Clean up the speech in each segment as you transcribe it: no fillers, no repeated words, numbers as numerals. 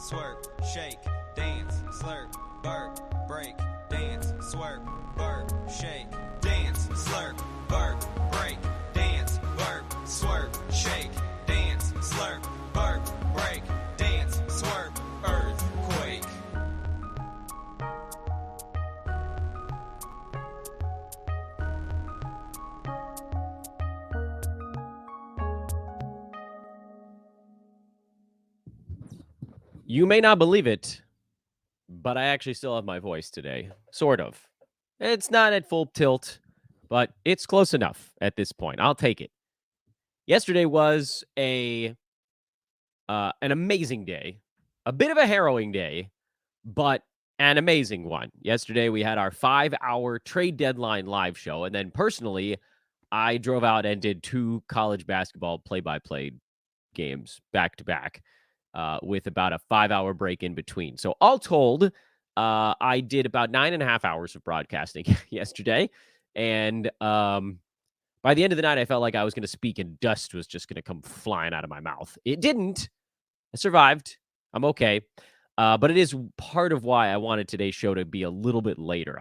swerve, shake, dance, slurp, burp, break, dance, swerve, burp, shake, dance, slurp, burp, break, dance, burp, swerve, shake, dance, slurp, burp, break, dance, swerve, earthquake. You may not believe it, but I actually still have my voice today. Sort of. It's not at full tilt, but it's close enough at this point. I'll take it. Yesterday was an amazing day, a bit of a harrowing day, but an amazing one. Yesterday we had our 5-hour trade deadline live show, and then personally, I drove out and did 2 college basketball play-by-play games back to back. With about a 5-hour break in between. So all told, I did about 9.5 hours of broadcasting yesterday. And by the end of the night, I felt like I was going to speak and dust was just going to come flying out of my mouth. It didn't. I survived. I'm okay. But it is part of why I wanted today's show to be a little bit later.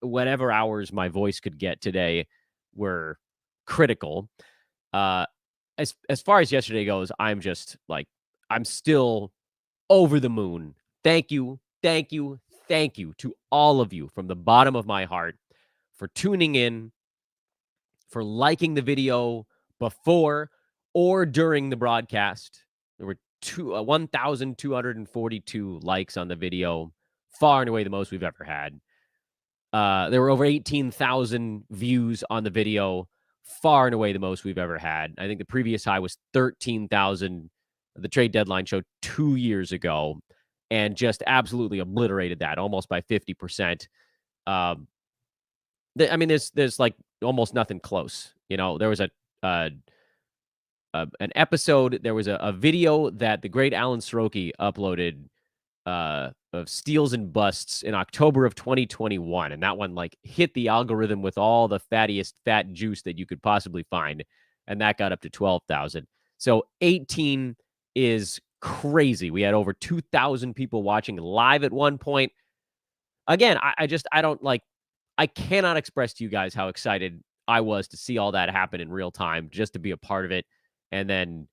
Whatever hours my voice could get today were critical. As far as yesterday goes, I'm still over the moon. Thank you, thank you, thank you to all of you from the bottom of my heart for tuning in, for liking the video before or during the broadcast. There were 1,242 likes on the video, far and away the most we've ever had. There were over 18,000 views on the video, far and away the most we've ever had. I think the previous high was 13,000. The trade deadline show 2 years ago, and just absolutely obliterated that almost by 50%. There's like almost nothing close. You know, there was an episode, there was a video that the great Alan Soroki uploaded of steals and busts in October of 2021, and that one like hit the algorithm with all the fattiest fat juice that you could possibly find, and that got up to 12,000. So 18 is crazy. We had over 2,000 people watching live at one point. Again, I cannot express to you guys how excited I was to see all that happen in real time, just to be a part of it. And then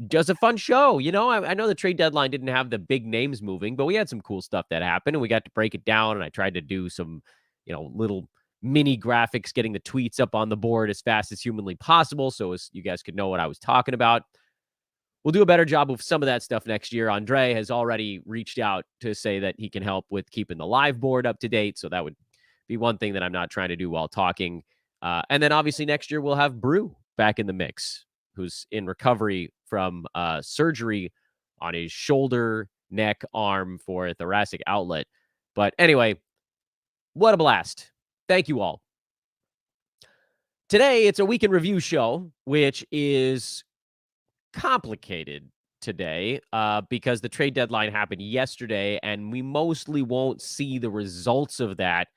just a fun show. You know, I know the trade deadline didn't have the big names moving, but we had some cool stuff that happened, and we got to break it down. And I tried to do some, little mini graphics, getting the tweets up on the board as fast as humanly possible, so as you guys could know what I was talking about. We'll do a better job of some of that stuff next year. Andre has already reached out to say that he can help with keeping the live board up to date. So that would be one thing that I'm not trying to do while talking. And then obviously next year we'll have Brew back in the mix, who's in recovery from surgery on his shoulder, neck, arm for a thoracic outlet. But anyway, what a blast. Thank you all. Today, it's a week in review show, which is complicated today because the trade deadline happened yesterday, and we mostly won't see the results of that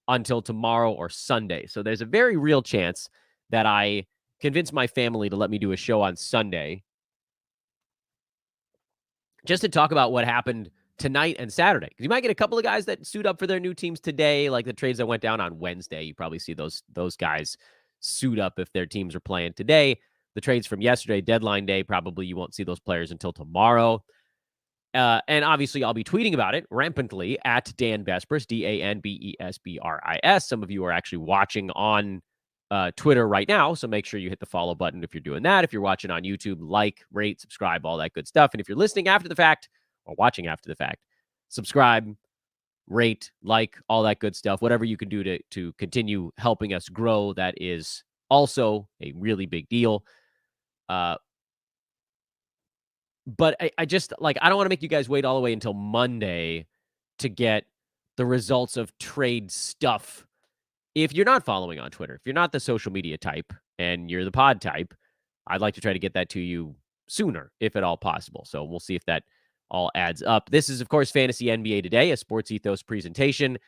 until tomorrow or Sunday. So there's a very real chance that I convince my family to let me do a show on Sunday just to talk about what happened tonight and Saturday. Because you might get a couple of guys that suit up for their new teams today, like the trades that went down on Wednesday. You probably see those guys suit up if their teams are playing today. The trades from yesterday, deadline day, probably you won't see those players until tomorrow. And obviously, I'll be tweeting about it rampantly at Dan Besbris, DanBesbris. Some of you are actually watching on Twitter right now, so make sure you hit the follow button if you're doing that. If you're watching on YouTube, like, rate, subscribe, all that good stuff. And if you're listening after the fact or watching after the fact, subscribe, rate, like, all that good stuff. Whatever you can do to continue helping us grow, that is also a really big deal. But I just, I don't want to make you guys wait all the way until Monday to get the results of trade stuff. If you're not following on Twitter, if you're not the social media type and you're the pod type, I'd like to try to get that to you sooner, if at all possible. So we'll see if that all adds up. This is, of course, Fantasy NBA Today, a Sports Ethos presentation.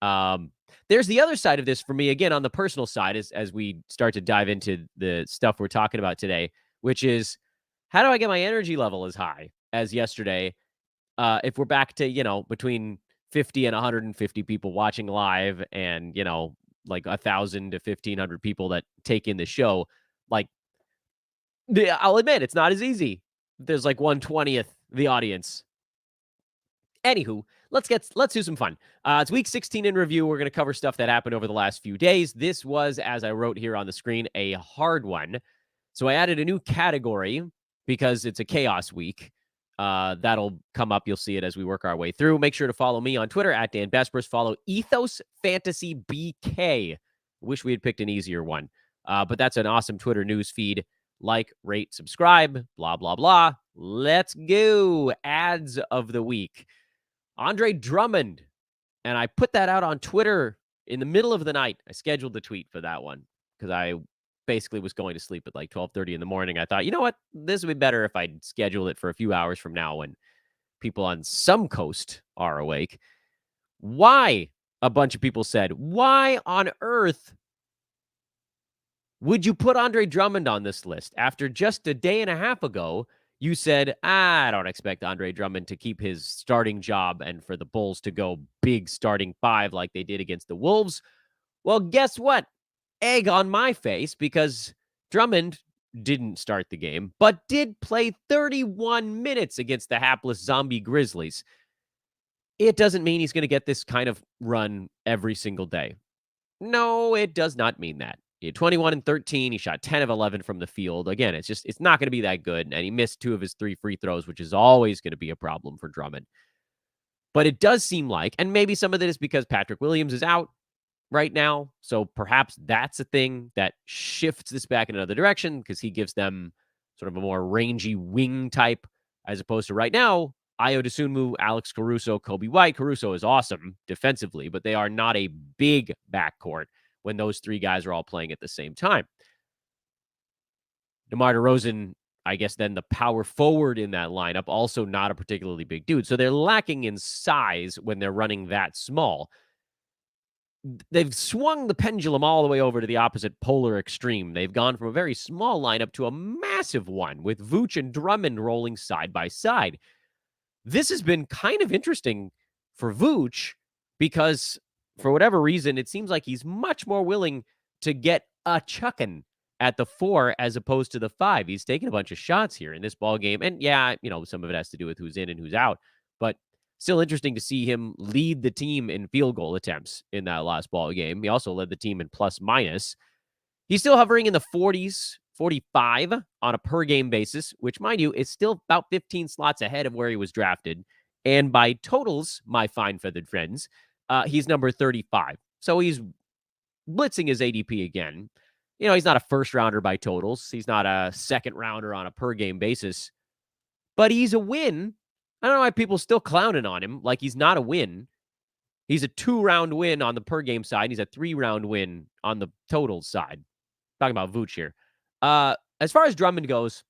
There's the other side of this for me, again, on the personal side, as we start to dive into the stuff we're talking about today, which is, how do I get my energy level as high as yesterday if we're back to, between 50 and 150 people watching live and, like 1,000 to 1,500 people that take in the show, like, I'll admit it's not as easy. There's like 1/20th the audience. Anywho, let's do some fun. It's week 16 in review. We're going to cover stuff that happened over the last few days. This was, as I wrote here on the screen, a hard one. So I added a new category because it's a chaos week. That'll come up. You'll see it as we work our way through. Make sure to follow me on Twitter at Dan Bespers. Follow Ethos Fantasy BK. Wish we had picked an easier one. But that's an awesome Twitter news feed. Like, rate, subscribe, blah, blah, blah. Let's go. Ads of the week. Andre Drummond. And I put that out on Twitter in the middle of the night. I scheduled the tweet for that one because I basically was going to sleep at like 12:30 in the morning. I thought, you know what? This would be better if I'd schedule it for a few hours from now when people on some coast are awake. Why? A bunch of people said, why on earth would you put Andre Drummond on this list? After just a day and a half ago, you said, I don't expect Andre Drummond to keep his starting job and for the Bulls to go big starting five like they did against the Wolves. Well, guess what? Egg on my face, because Drummond didn't start the game, but did play 31 minutes against the hapless zombie Grizzlies. It doesn't mean he's going to get this kind of run every single day. No, it does not mean that. He had 21 and 13. He shot 10 of 11 from the field. Again, it's not going to be that good. And he missed 2 of his 3 free throws, which is always going to be a problem for Drummond. But it does seem like, and maybe some of it is because Patrick Williams is out right now. So perhaps that's a thing that shifts this back in another direction because he gives them sort of a more rangy wing type as opposed to right now, Ayo Dosunmu, Alex Caruso, Kobe White. Caruso is awesome defensively, but they are not a big backcourt when those 3 guys are all playing at the same time. DeMar DeRozan, I guess then the power forward in that lineup, also not a particularly big dude. So they're lacking in size when they're running that small. They've swung the pendulum all the way over to the opposite polar extreme. They've gone from a very small lineup to a massive one with Vooch and Drummond rolling side by side. This has been kind of interesting for Vooch because for whatever reason, it seems like he's much more willing to get a chuckin' at the 4 as opposed to the 5. He's taken a bunch of shots here in this ball game. And yeah, some of it has to do with who's in and who's out, but still interesting to see him lead the team in field goal attempts in that last ball game. He also led the team in plus minus. He's still hovering in the 40s, 45 on a per game basis, which, mind you, is still about 15 slots ahead of where he was drafted. And by totals, my fine feathered friends, he's number 35. So he's blitzing his ADP again. He's not a first rounder by totals. He's not a second rounder on a per game basis, but he's a win. I don't know why people still clowning on him like he's not a win. He's a 2-round win on the per game side. He's a 3-round win on the total side. Talking about Vooch here. As far as Drummond goes,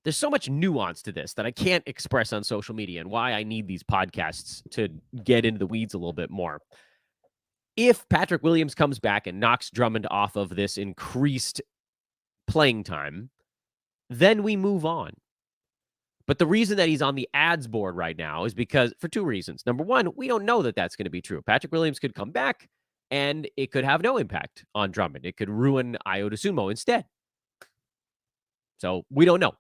there's so much nuance to this that I can't express on social media and why I need these podcasts to get into the weeds a little bit more. If Patrick Williams comes back and knocks Drummond off of this increased playing time, then we move on. But the reason that he's on the ads board right now is because for 2 reasons. Number one, we don't know that that's going to be true. Patrick Williams could come back and it could have no impact on Drummond. It could ruin Ayo Dosunmu instead. So we don't know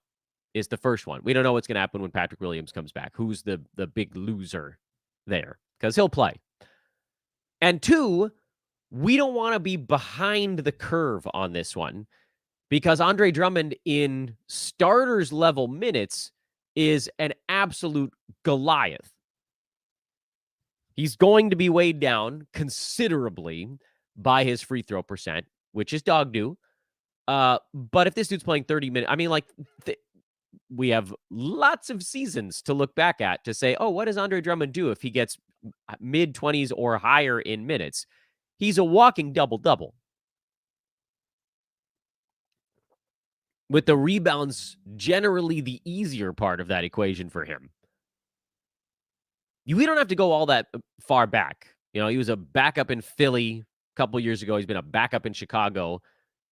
is the first one. We don't know what's going to happen when Patrick Williams comes back. Who's the big loser there? Because he'll play. And 2, we don't want to be behind the curve on this one because Andre Drummond in starters level minutes is an absolute Goliath. He's going to be weighed down considerably by his free throw percent, which is dog do. But if this dude's playing 30 minutes, I mean, we have lots of seasons to look back at to say, oh, what does Andre Drummond do if he gets mid-20s or higher in minutes? He's a walking double-double. With the rebounds generally the easier part of that equation for him. We don't have to go all that far back. He was a backup in Philly a couple years ago. He's been a backup in Chicago.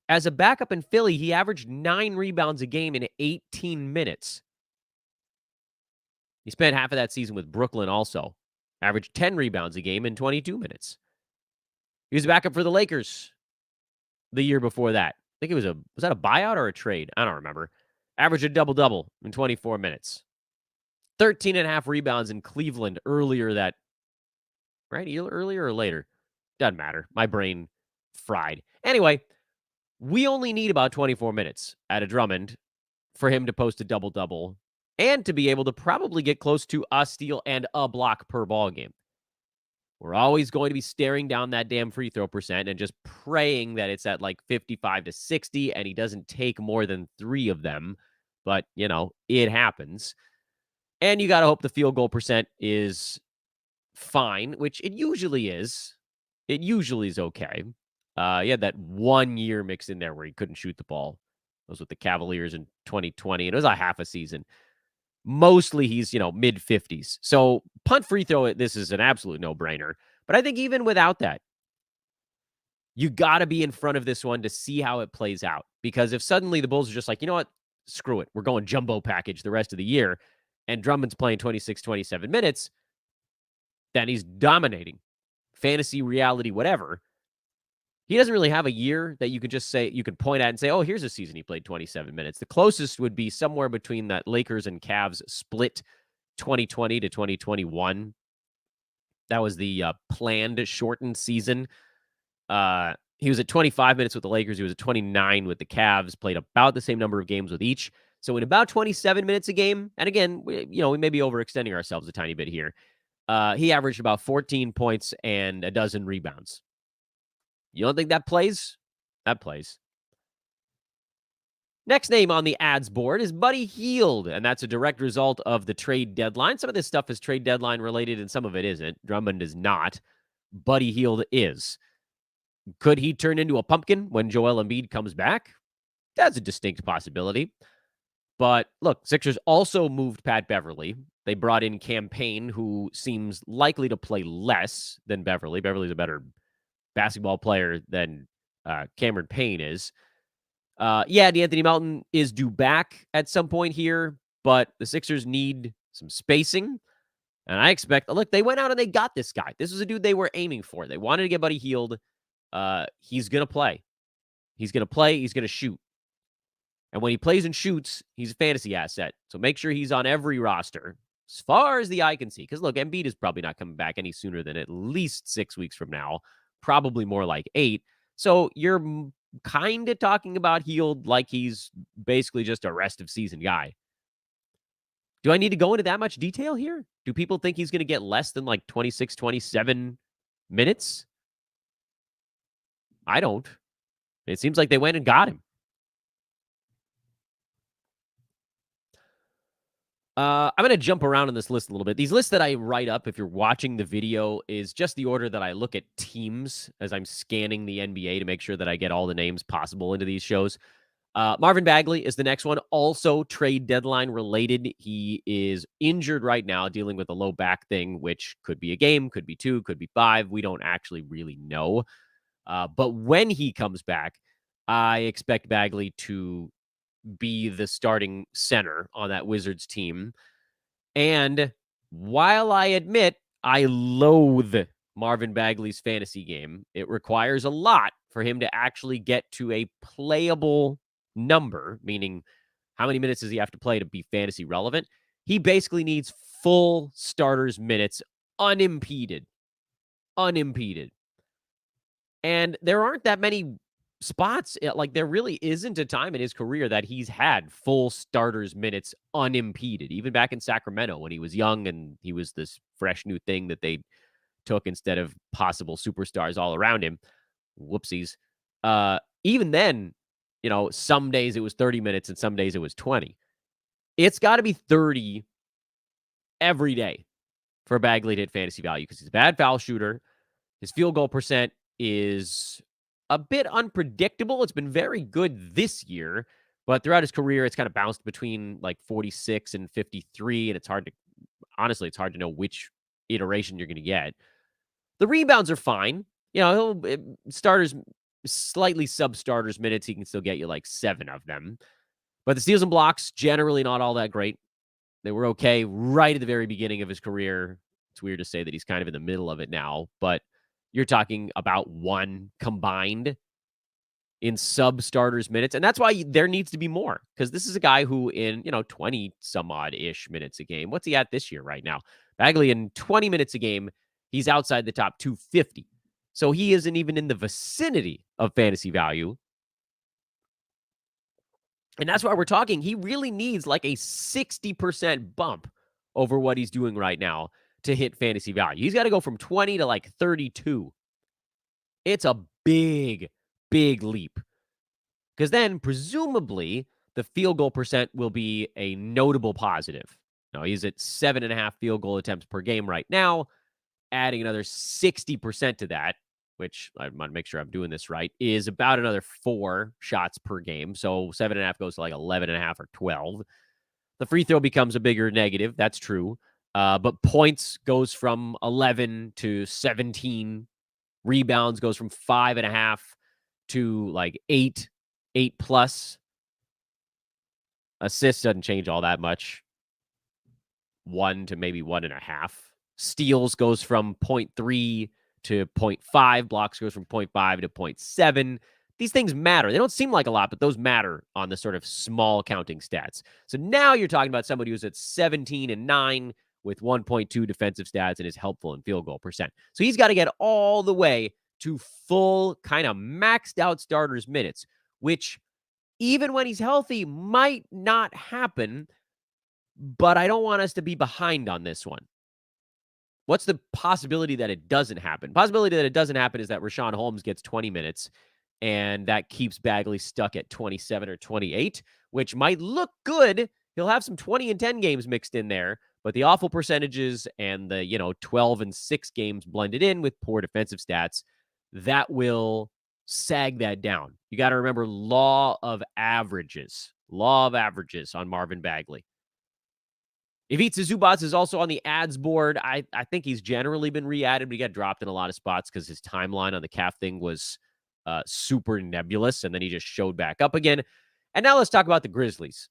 As a backup in Philly, he averaged 9 rebounds a game in 18 minutes. He spent half of that season with Brooklyn also. Averaged 10 rebounds a game in 22 minutes. He was a backup for the Lakers the year before that. I think it was that a buyout or a trade? I don't remember. Averaged a double-double in 24 minutes. 13 and a half rebounds in Cleveland earlier that, right? Earlier or later? Doesn't matter. My brain fried. Anyway, we only need about 24 minutes at a Drummond for him to post a double-double and to be able to probably get close to a steal and a block per ball game. We're always going to be staring down that damn free throw percent and just praying that it's at like 55 to 60 and he doesn't take more than 3 of them. But, it happens. And you got to hope the field goal percent is fine, which it usually is. It usually is okay. He had that 1 year mixed in there where he couldn't shoot the ball. It was with the Cavaliers in 2020, and it was a half a season. Mostly he's, mid 50s. So punt free throw, this is an absolute no-brainer. But I think even without that, you got to be in front of this one to see how it plays out. Because if suddenly the Bulls are just like, you know what, screw it, we're going jumbo package the rest of the year, and Drummond's playing 26, 27 minutes, then he's dominating. Fantasy, reality, whatever. He doesn't really have a year that you could just say, you could point at and say, oh, here's a season he played 27 minutes. The closest would be somewhere between that Lakers and Cavs split 2020 to 2021. That was the planned shortened season. He was at 25 minutes with the Lakers. He was at 29 with the Cavs, played about the same number of games with each. So in about 27 minutes a game, and again, we may be overextending ourselves a tiny bit here. He averaged about 14 points and a dozen rebounds. You don't think that plays? That plays. Next name on the ads board is Buddy Hield, and that's a direct result of the trade deadline. Some of this stuff is trade deadline related, and some of it isn't. Drummond is not. Buddy Hield is. Could he turn into a pumpkin when Joel Embiid comes back? That's a distinct possibility. But look, Sixers also moved Pat Beverly. They brought in Campaign, who seems likely to play less than Beverly. Beverly's a better basketball player than Cameron Payne is. D'Anthony Melton is due back at some point here, but the Sixers need some spacing. And I expect, look, they went out and they got this guy. This was a dude they were aiming for. They wanted to get Buddy Hield. He's going to play. He's going to play. He's going to shoot. And when he plays and shoots, he's a fantasy asset. So make sure he's on every roster as far as the eye can see. Because look, Embiid is probably not coming back any sooner than at least 6 weeks from now. Probably more like 8. So you're kind of talking about Hield like he's basically just a rest of season guy. Do I need to go into that much detail here? Do people think he's going to get less than like 26, 27 minutes? I don't. It seems like they went and got him. I'm going to jump around on this list a little bit. These lists that I write up, if you're watching the video, is just the order that I look at teams as I'm scanning the NBA to make sure that I get all the names possible into these shows. Marvin Bagley is the next one, also trade deadline related. He is injured right now, dealing with a low back thing, which could be a game, could be 2, could be 5. We don't actually really know. But when he comes back, I expect Bagley to be the starting center on that Wizards team. And while I admit I loathe Marvin Bagley's fantasy game, it requires a lot for him to actually get to a playable number, meaning how many minutes does he have to play to be fantasy relevant? He basically needs full starters minutes unimpeded. Unimpeded. And there aren't that many spots. Like, there really isn't a time in his career that he's had full starters minutes unimpeded. Even back in Sacramento when he was young and he was this fresh new thing that they took instead of possible superstars all around him. Whoopsies. Even then, some days it was 30 minutes and some days it was 20. It's got to be 30 every day for Bagley to hit fantasy value because he's a bad foul shooter. His field goal percent is a bit unpredictable. It's been very good this year, but throughout his career, it's kind of bounced between like 46 and 53, and it's hard to know which iteration you're going to get. The rebounds are fine. Starters, slightly sub-starters minutes, he can still get you like 7 of them. But the steals and blocks, generally not all that great. They were okay right at the very beginning of his career. It's weird to say that he's kind of in the middle of it now, but you're talking about 1 combined in sub-starters minutes, and that's why there needs to be more, because this is a guy who in, 20-some-odd-ish minutes a game, what's he at this year right now? Bagley in 20 minutes a game, he's outside the top 250. So he isn't even in the vicinity of fantasy value. And that's why we're talking. He really needs like a 60% bump over what he's doing right now to hit fantasy value. He's got to go from 20 to like 32. It's a big, big leap. Because then, presumably, the field goal percent will be a notable positive. Now, he's at 7.5 field goal attempts per game right now. Adding another 60% to that, which I want to make sure I'm doing this right, is about another 4 shots per game. So 7.5 goes to like 11.5 or 12. The free throw becomes a bigger negative. That's true. But points goes from 11 to 17. Rebounds goes from 5.5 to like 8 plus. Assists doesn't change all that much. 1 to maybe 1.5. Steals goes from 0.3 to 0.5. Blocks goes from 0.5 to 0.7. These things matter. They don't seem like a lot, but those matter on the sort of small counting stats. So now you're talking about somebody who's at 17-9 with 1.2 defensive stats and is helpful in field goal percent. So he's got to get all the way to full kind of maxed out starters minutes, which even when he's healthy might not happen, but I don't want us to be behind on this one. What's the possibility that it doesn't happen? Possibility that it doesn't happen is that Rashawn Holmes gets 20 minutes, and that keeps Bagley stuck at 27 or 28, which might look good. He'll have some 20 and 10 games mixed in there, but the awful percentages and the, 12 and 6 games blended in with poor defensive stats, that will sag that down. You got to remember law of averages on Marvin Bagley. Ivica Zubac is also on the ads board. I think he's generally been re-added, but he got dropped in a lot of spots because his timeline on the calf thing was super nebulous, and then he just showed back up again. And now let's talk about the Grizzlies.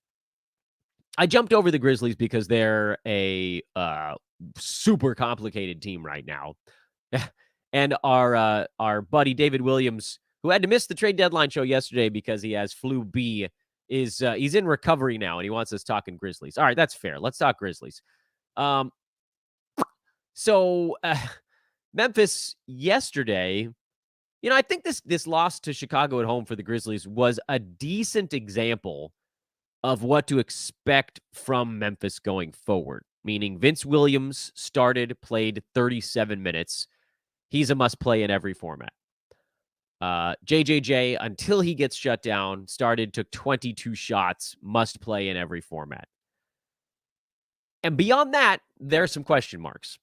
I jumped over the Grizzlies because they're a super complicated team right now. And our buddy David Williams, who had to miss the trade deadline show yesterday because he has flu B, he's in recovery now, and he wants us talking Grizzlies. All right, that's fair. Let's talk Grizzlies. So Memphis yesterday, I think this loss to Chicago at home for the Grizzlies was a decent example of what to expect from Memphis going forward, meaning Vince Williams played 37 minutes. He's a must-play in every format. JJJ, until he gets shut down, took 22 shots, must play in every format. And beyond that, there are some question marks.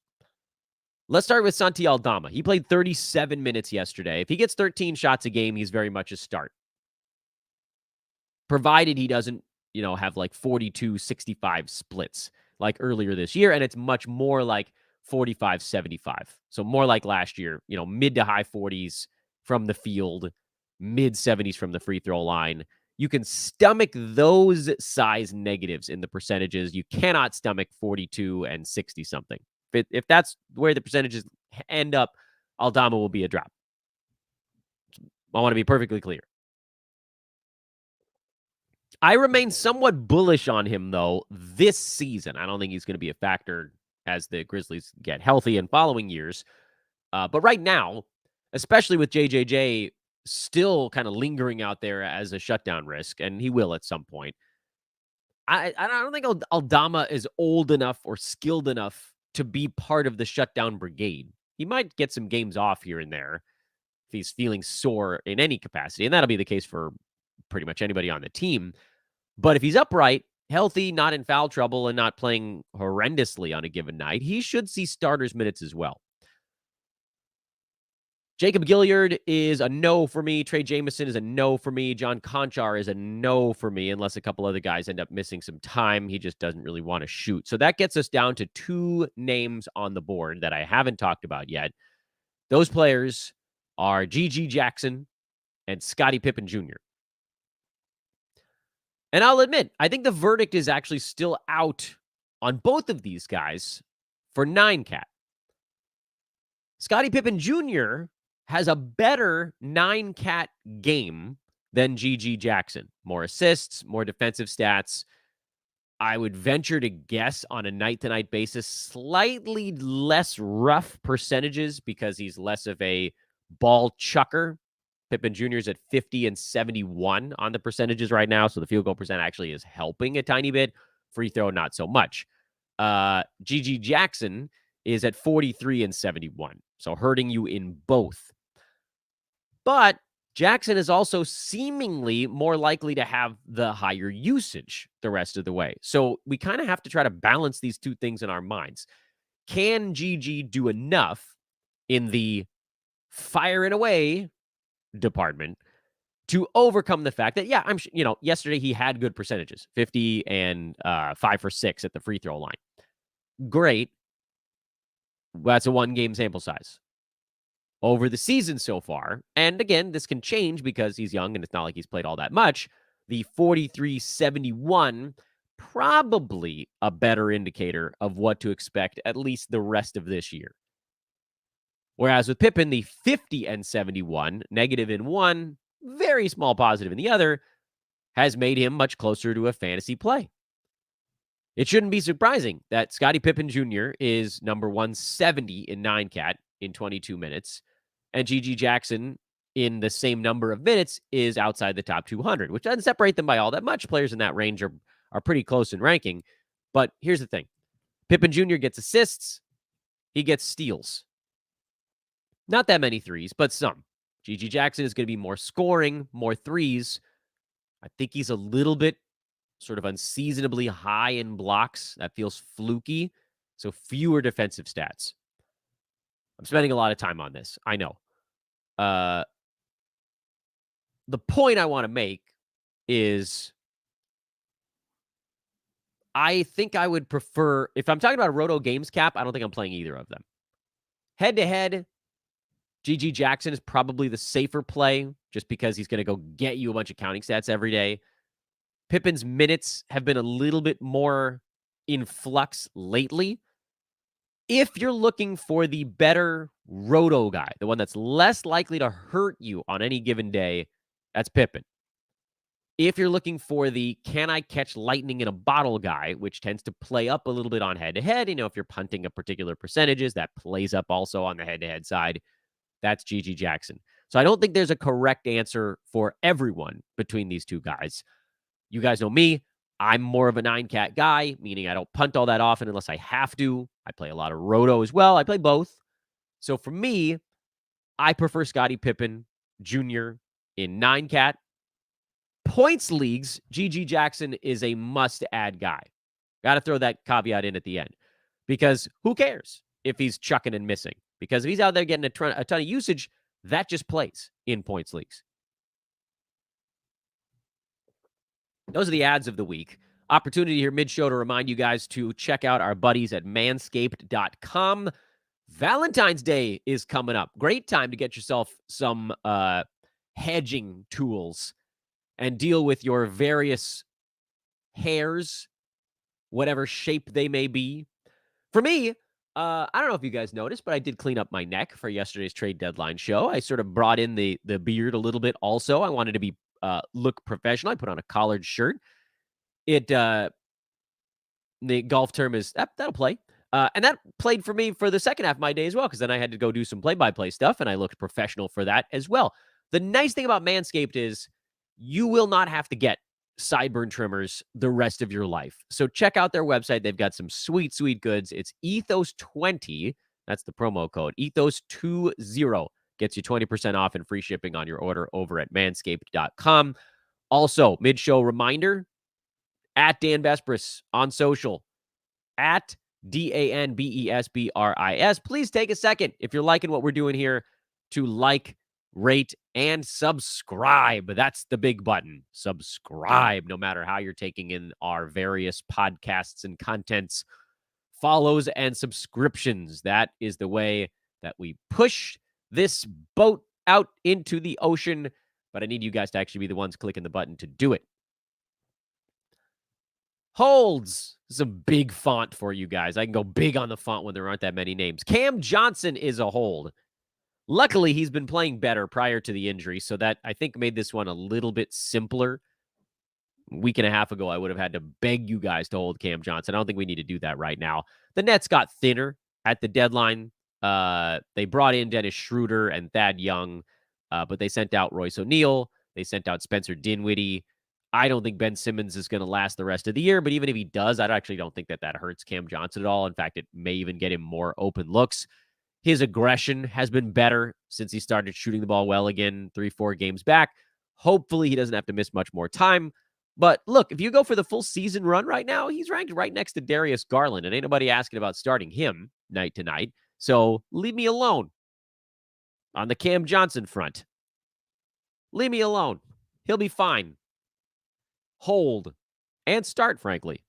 Let's start with Santi Aldama. He played 37 minutes yesterday. If he gets 13 shots a game, he's very much a start. Provided he doesn't, have like 42-65 splits like earlier this year, and it's much more like 45-75. So more like last year, mid to high 40s from the field, mid 70s from the free throw line. You can stomach those size negatives in the percentages. You cannot stomach 42 and 60 something. If that's where the percentages end up, Aldama will be a drop. I want to be perfectly clear. I remain somewhat bullish on him, though, this season. I don't think he's going to be a factor as the Grizzlies get healthy in following years. But right now, especially with JJJ still kind of lingering out there as a shutdown risk, and he will at some point, I don't think Aldama is old enough or skilled enough to be part of the shutdown brigade. He might get some games off here and there if he's feeling sore in any capacity, and that'll be the case for pretty much anybody on the team. But if he's upright, healthy, not in foul trouble, and not playing horrendously on a given night, he should see starters minutes as well. Jacob Gilyard is a no for me. Trey Jameson is a no for me. John Conchar is a no for me, unless a couple other guys end up missing some time. He just doesn't really want to shoot. So that gets us down to 2 names on the board that I haven't talked about yet. Those players are G.G. Jackson and Scottie Pippen Jr. And I'll admit, I think the verdict is actually still out on both of these guys for 9-cat. Scottie Pippen Jr. has a better 9-cat game than GG Jackson. More assists, more defensive stats. I would venture to guess on a night-to-night basis, slightly less rough percentages because he's less of a ball chucker. Pippen Jr. is at 50 and 71 on the percentages right now, so the field goal percent actually is helping a tiny bit. Free throw, not so much. GG Jackson is at 43 and 71, so hurting you in both. But Jackson is also seemingly more likely to have the higher usage the rest of the way. So we kind of have to try to balance these two things in our minds. Can GG do enough in the firing away department to overcome the fact that, yeah, yesterday he had good percentages, 50 and 5 for 6 at the free throw line. Great. That's a 1-game sample size. Over the season so far, and again, this can change because he's young and it's not like he's played all that much, the 43-71, probably a better indicator of what to expect at least the rest of this year. Whereas with Pippen, the 50 and 71, negative in one, very small positive in the other, has made him much closer to a fantasy play. It shouldn't be surprising that Scottie Pippen Jr. is number 170 in 9-cat in 22 minutes, and GG Jackson in the same number of minutes is outside the top 200, which doesn't separate them by all that much. Players in that range are pretty close in ranking. But here's the thing. Pippen Jr. gets assists. He gets steals. Not that many threes, but some. GG Jackson is going to be more scoring, more threes. I think he's a little bit sort of unseasonably high in blocks. That feels fluky. So fewer defensive stats. I'm spending a lot of time on this. I know. The point I want to make is I think I would prefer, if I'm talking about a Roto Games cap, I don't think I'm playing either of them. Head-to-head, GG Jackson is probably the safer play just because he's going to go get you a bunch of counting stats every day. Pippen's minutes have been a little bit more in flux lately. If you're looking for the better roto guy, the one that's less likely to hurt you on any given day, that's Pippen. If you're looking for the can I catch lightning in a bottle guy, which tends to play up a little bit on head-to-head, if you're punting a particular percentages, that plays up also on the head-to-head side, that's GG Jackson. So I don't think there's a correct answer for everyone between these two guys. You guys know me. I'm more of a 9-cat guy, meaning I don't punt all that often unless I have to. I play a lot of roto as well. I play both. So for me, I prefer Scottie Pippen Jr. in 9-cat. Points leagues, GG Jackson is a must-add guy. Got to throw that caveat in at the end. Because who cares if he's chucking and missing? Because if he's out there getting a ton of usage, that just plays in points leagues. Those are the ads of the week. Opportunity here mid-show to remind you guys to check out our buddies at manscaped.com. Valentine's Day is coming up. Great time to get yourself some hedging tools and deal with your various hairs, whatever shape they may be. For me, I don't know if you guys noticed, but I did clean up my neck for yesterday's trade deadline show. I sort of brought in the beard a little bit also. I wanted to be look professional. I put on a collared shirt. The golf term is that'll play. And that played for me for the second half of my day as well, because then I had to go do some play-by-play stuff, and I looked professional for that as well. The nice thing about Manscaped is you will not have to get sideburn trimmers the rest of your life. So check out their website. They've got some sweet, sweet goods. It's Ethos20. That's the promo code. Ethos20 gets you 20% off and free shipping on your order over at manscaped.com. Also, mid-show reminder, at Dan Besbris on social, at DANBESBRIS. Please take a second, if you're liking what we're doing here, to like, rate, and subscribe. That's the big button. Subscribe, no matter how you're taking in our various podcasts and contents. Follows and subscriptions. That is the way that we push this boat out into the ocean. But I need you guys to actually be the ones clicking the button to do it. Holds. This is a big font for you guys. I can go big on the font when there aren't that many names. Cam Johnson is a hold. Luckily, he's been playing better prior to the injury, so that I think made this one a little bit simpler. A week and a half ago, I would have had to beg you guys to hold Cam Johnson. I don't think we need to do that right now. The Nets got thinner at the deadline. They brought in Dennis Schroeder and Thad Young, but they sent out Royce O'Neal. They sent out Spencer Dinwiddie. I don't think Ben Simmons is going to last the rest of the year, but even if he does, I actually don't think that hurts Cam Johnson at all. In fact, it may even get him more open looks. His aggression has been better since he started shooting the ball well again 3-4 games back. Hopefully, he doesn't have to miss much more time. But look, if you go for the full season run right now, he's ranked right next to Darius Garland, and ain't nobody asking about starting him night to night. So leave me alone on the Cam Johnson front. Leave me alone. He'll be fine. Hold and start, frankly.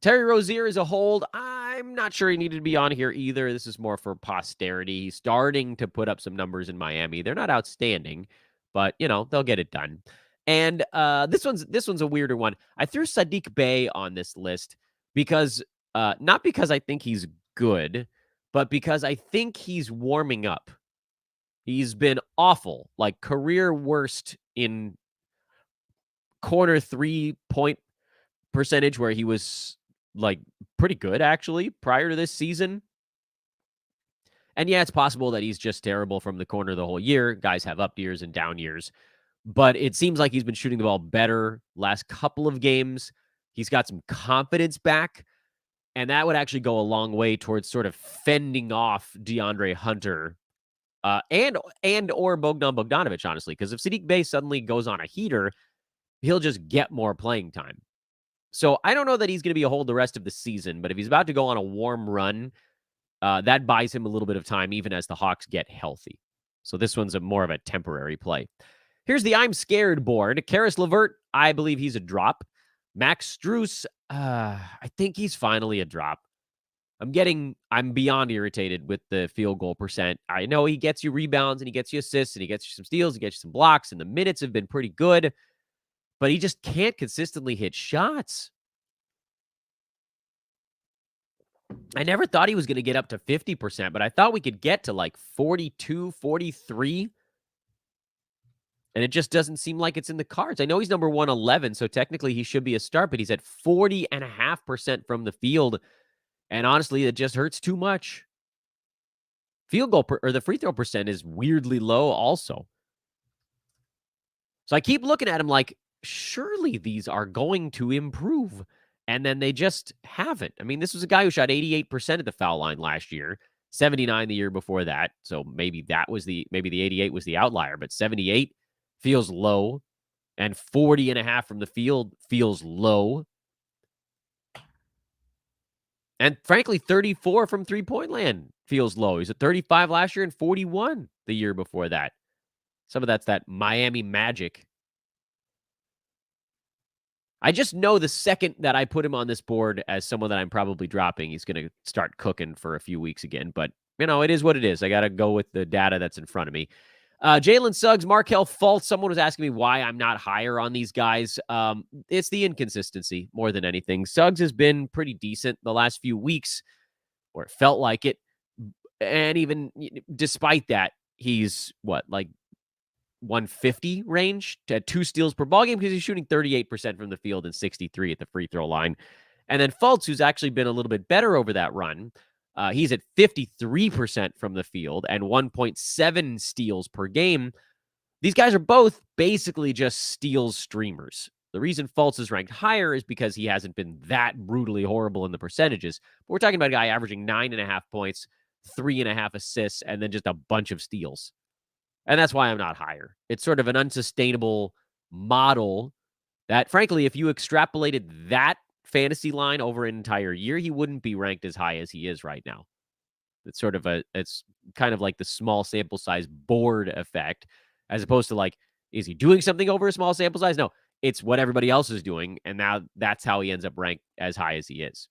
Terry Rozier is a hold. I'm not sure he needed to be on here either. This is more for posterity. He's starting to put up some numbers in Miami. They're not outstanding, but, they'll get it done. And this one's a weirder one. I threw Sadiq Bey on this list because not because I think he's good, but because I think he's warming up. He's been awful, like career worst in corner 3-point percentage, where he was like pretty good actually prior to this season. And yeah, it's possible that he's just terrible from the corner the whole year. Guys have up years and down years. But it seems like he's been shooting the ball better last couple of games. He's got some confidence back. And that would actually go a long way towards sort of fending off DeAndre Hunter and or Bogdan Bogdanovic, honestly. Because if Sadiq Bey suddenly goes on a heater, he'll just get more playing time. So I don't know that he's going to be a hold the rest of the season. But if he's about to go on a warm run, that buys him a little bit of time, even as the Hawks get healthy. So this one's more of a temporary play. Here's the I'm scared board. Karis LeVert, I believe he's a drop. Max Strus, I think he's finally a drop. I'm beyond irritated with the field goal percent. I know he gets you rebounds and he gets you assists and he gets you some steals, he gets you some blocks, and the minutes have been pretty good, but he just can't consistently hit shots. I never thought he was going to get up to 50%, but I thought we could get to like 42, 43. And it just doesn't seem like it's in the cards. I know he's number 111, so technically he should be a start, but he's at 40.5% from the field. And honestly, it just hurts too much. Field goal or the free throw percent is weirdly low also. So I keep looking at him like, surely these are going to improve. And then they just haven't. I mean, this was a guy who shot 88% at the foul line last year, 79 the year before that. So maybe the 88 was the outlier, but 78 feels low, and 40.5 from the field feels low. And frankly, 34 from three-point land feels low. He's at 35 last year and 41 the year before that. Some of that's that Miami magic. I just know the second that I put him on this board as someone that I'm probably dropping, he's going to start cooking for a few weeks again. But, it is what it is. I got to go with the data that's in front of me. Jalen Suggs, Markelle Fultz. Someone was asking me why I'm not higher on these guys. It's the inconsistency more than anything. Suggs has been pretty decent the last few weeks, or it felt like it. And even despite that, he's 150 range to 2 steals per ball game because he's shooting 38% from the field and 63 at the free throw line. And then Fultz, who's actually been a little bit better over that run, he's at 53% from the field and 1.7 steals per game. These guys are both basically just steals streamers. The reason Fultz is ranked higher is because he hasn't been that brutally horrible in the percentages. But we're talking about a guy averaging 9.5 points, 3.5 assists, and then just a bunch of steals. And that's why I'm not higher. It's sort of an unsustainable model that, frankly, if you extrapolated that fantasy line over an entire year, he wouldn't be ranked as high as he is right now. It's kind of like the small sample size board effect, as opposed to like, is he doing something over a small sample size? No, it's what everybody else is doing. And now that's how he ends up ranked as high as he is.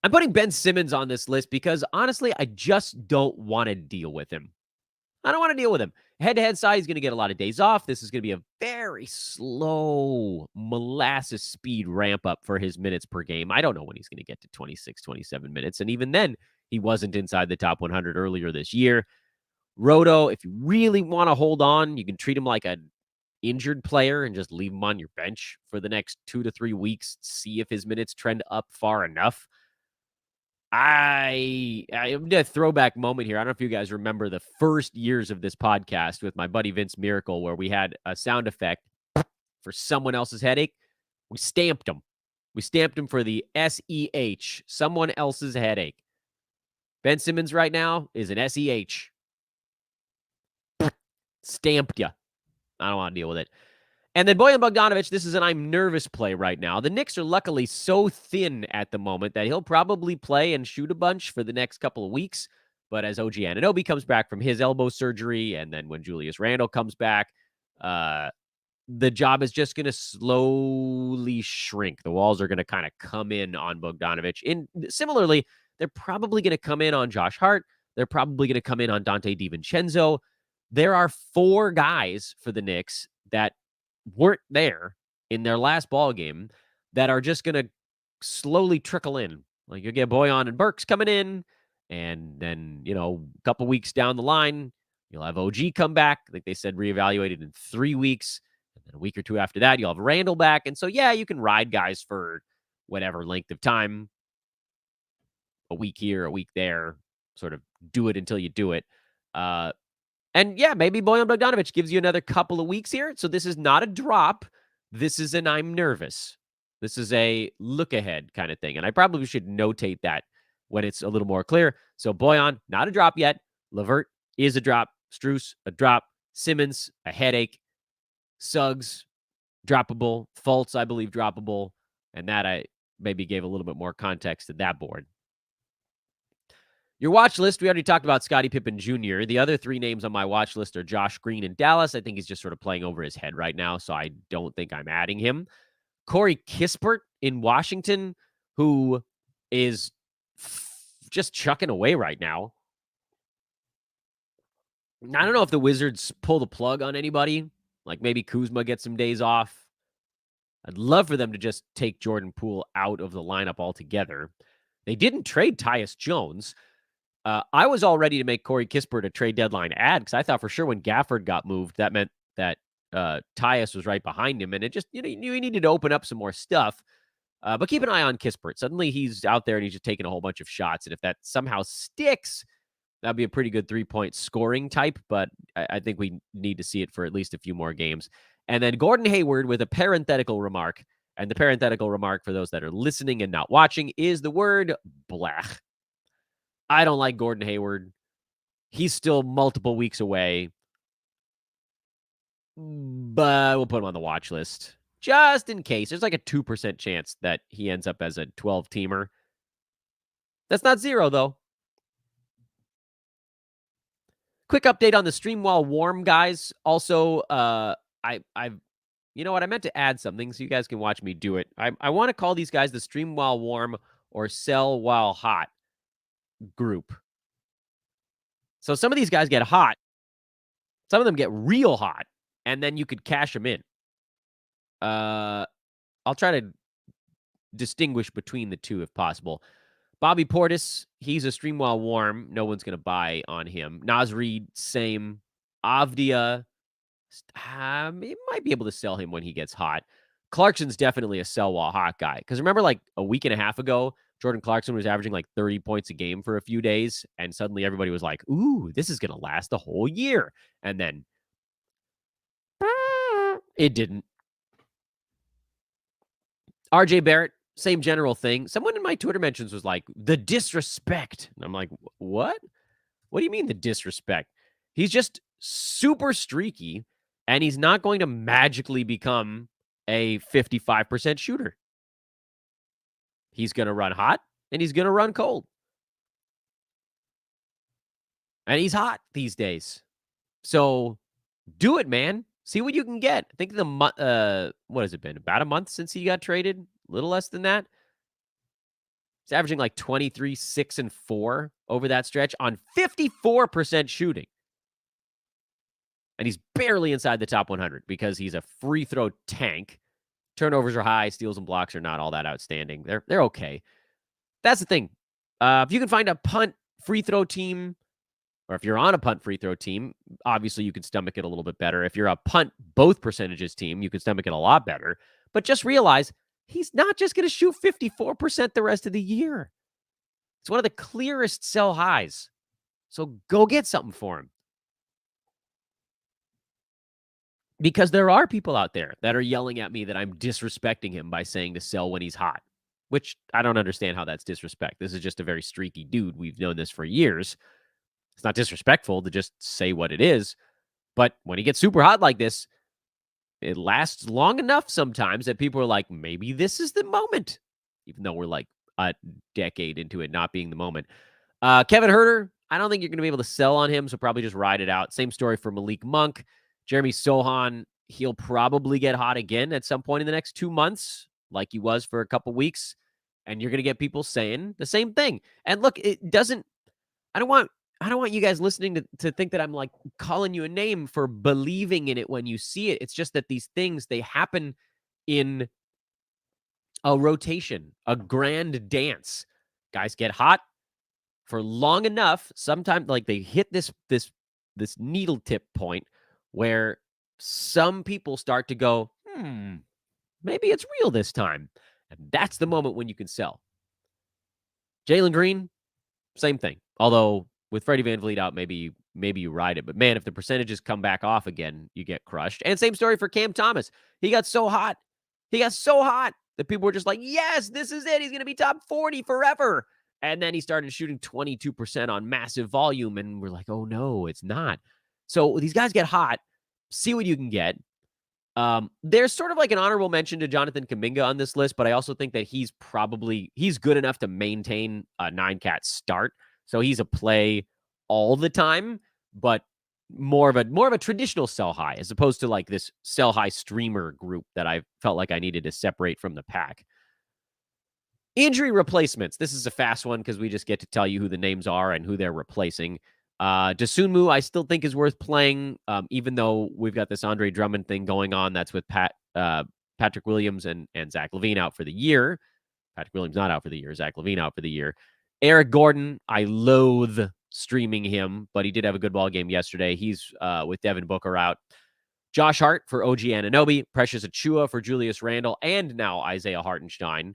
I'm putting Ben Simmons on this list because honestly, I just don't want to deal with him. I don't want to deal with him. head-to-head side, he's going to get a lot of days off. This is going to be a very slow molasses speed ramp up for his minutes per game. I don't know when he's going to get to 26, 27 minutes. And even then, he wasn't inside the top 100 earlier this year. Roto, if you really want to hold on, you can treat him like an injured player and just leave him on your bench for the next 2 to 3 weeks, see if his minutes trend up far enough. I did a throwback moment here. I don't know if you guys remember the first years of this podcast with my buddy Vince Miracle, where we had a sound effect for someone else's headache. We stamped him. We stamped him for the SEH, someone else's headache. Ben Simmons right now is an SEH. Stamped ya. I don't want to deal with it. And then Bojan Bogdanovic, this is an I'm nervous play right now. The Knicks are luckily so thin at the moment that he'll probably play and shoot a bunch for the next couple of weeks. But as OG Anunoby comes back from his elbow surgery, and then when Julius Randle comes back, the job is just going to slowly shrink. The walls are going to kind of come in on Bogdanovic. Similarly, they're probably going to come in on Josh Hart. They're probably going to come in on Dante DiVincenzo. There are 4 guys for the Knicks that weren't there in their last ball game that are just going to slowly trickle in. Like you'll get Bojan and Burks coming in, and then, a couple weeks down the line, you'll have OG come back. I think they said reevaluated in 3 weeks. And then a week or 2 after that, you'll have Randall back. And so, yeah, you can ride guys for whatever length of time. A week here, a week there, sort of do it until you do it. And yeah, maybe Bojan Bogdanovic gives you another couple of weeks here. So this is not a drop. This is an I'm nervous. This is a look ahead kind of thing. And I probably should notate that when it's a little more clear. So Bojan, not a drop yet. LeVert is a drop. Strus, a drop. Simmons, a headache. Suggs, droppable. Fultz, I believe, droppable. And that I maybe gave a little bit more context to that board. Your watch list, we already talked about Scottie Pippen Jr. The other 3 names on my watch list are Josh Green in Dallas. I think he's just sort of playing over his head right now, so I don't think I'm adding him. Corey Kispert in Washington, who is just chucking away right now. I don't know if the Wizards pull the plug on anybody. Like maybe Kuzma gets some days off. I'd love for them to just take Jordan Poole out of the lineup altogether. They didn't trade Tyus Jones. I was all ready to make Corey Kispert a trade deadline ad because I thought for sure when Gafford got moved, that meant that Tyus was right behind him. And it just, you needed to open up some more stuff. But keep an eye on Kispert. Suddenly he's out there and he's just taking a whole bunch of shots. And if that somehow sticks, that'd be a pretty good 3-point scoring type. But I think we need to see it for at least a few more games. And then Gordon Hayward with a parenthetical remark. And the parenthetical remark for those that are listening and not watching is the word blech. I don't like Gordon Hayward. He's still multiple weeks away. But we'll put him on the watch list just in case. There's like a 2% chance that he ends up as a 12-teamer. That's not 0, though. Quick update on the stream while warm, guys. Also, you know what? I meant to add something so you guys can watch me do it. I want to call these guys the stream while warm or sell while hot group. So some of these guys get hot. Some of them get real hot, and then you could cash them in. I'll try to distinguish between the two if possible. Bobby Portis, he's a stream while warm. No one's going to buy on him. Naz Reid, same. Avdia, you might be able to sell him when he gets hot. Clarkson's definitely a sell while hot guy. Because remember like a week and a half ago, Jordan Clarkson was averaging like 30 points a game for a few days. And suddenly everybody was like, ooh, this is going to last the whole year. And then it didn't. RJ Barrett, same general thing. Someone in my Twitter mentions was like, the disrespect. And I'm like, what? What do you mean the disrespect? He's just super streaky, and he's not going to magically become a 55% shooter. He's going to run hot, and he's going to run cold. And he's hot these days. So do it, man. See what you can get. I think what has it been? About a month since he got traded? A little less than that. He's averaging like 23, 6, and 4 over that stretch on 54% shooting. And he's barely inside the top 100 because he's a free throw tank. Turnovers are high. Steals and blocks are not all that outstanding. They're okay. That's the thing. If you can find a punt free throw team, or if you're on a punt free throw team, obviously you can stomach it a little bit better. If you're a punt both percentages team, you can stomach it a lot better. But just realize he's not just going to shoot 54% the rest of the year. It's one of the clearest sell highs. So go get something for him. Because there are people out there that are yelling at me that I'm disrespecting him by saying to sell when he's hot, which I don't understand how that's disrespect. This is just a very streaky dude. We've known this for years. It's not disrespectful to just say what it is. But when he gets super hot like this, it lasts long enough sometimes that people are like, maybe this is the moment, even though we're like a decade into it not being the moment. Kevin Huerter, I don't think you're going to be able to sell on him, so probably just ride it out. Same story for Malik Monk. Jeremy Sohan, he'll probably get hot again at some point in the next 2 months, like he was for a couple weeks. And you're going to get people saying the same thing. And look, it doesn't, I don't want you guys listening to think that I'm like calling you a name for believing in it when you see it. It's just that these things, they happen in a rotation, a grand dance. Guys get hot for long enough. Sometimes like they hit this needle tip point where some people start to go, maybe it's real this time. And that's the moment when you can sell. Jalen Green, same thing. Although with Freddie VanVleet out, maybe you ride it. But man, if the percentages come back off again, you get crushed. And same story for Cam Thomas. He got so hot. That people were just like, yes, this is it. He's going to be top 40 forever. And then he started shooting 22% on massive volume. And we're like, oh no, it's not. So these guys get hot. See what you can get. There's sort of like an honorable mention to Jonathan Kuminga on this list, but I also think that he's good enough to maintain a 9-cat start. So he's a play all the time, but more of a traditional sell high as opposed to like this sell high streamer group that I felt like I needed to separate from the pack. Injury replacements. This is a fast one because we just get to tell you who the names are and who they're replacing. Dosunmu, I still think is worth playing, even though we've got this Andre Drummond thing going on. That's with Patrick Williams and Zach LaVine out for the year. Patrick Williams not out for the year. Zach LaVine out for the year. Eric Gordon, I loathe streaming him, but he did have a good ball game yesterday. He's with Devin Booker out. Josh Hart for OG Anunoby. Precious Achua for Julius Randle. And now Isaiah Hartenstein.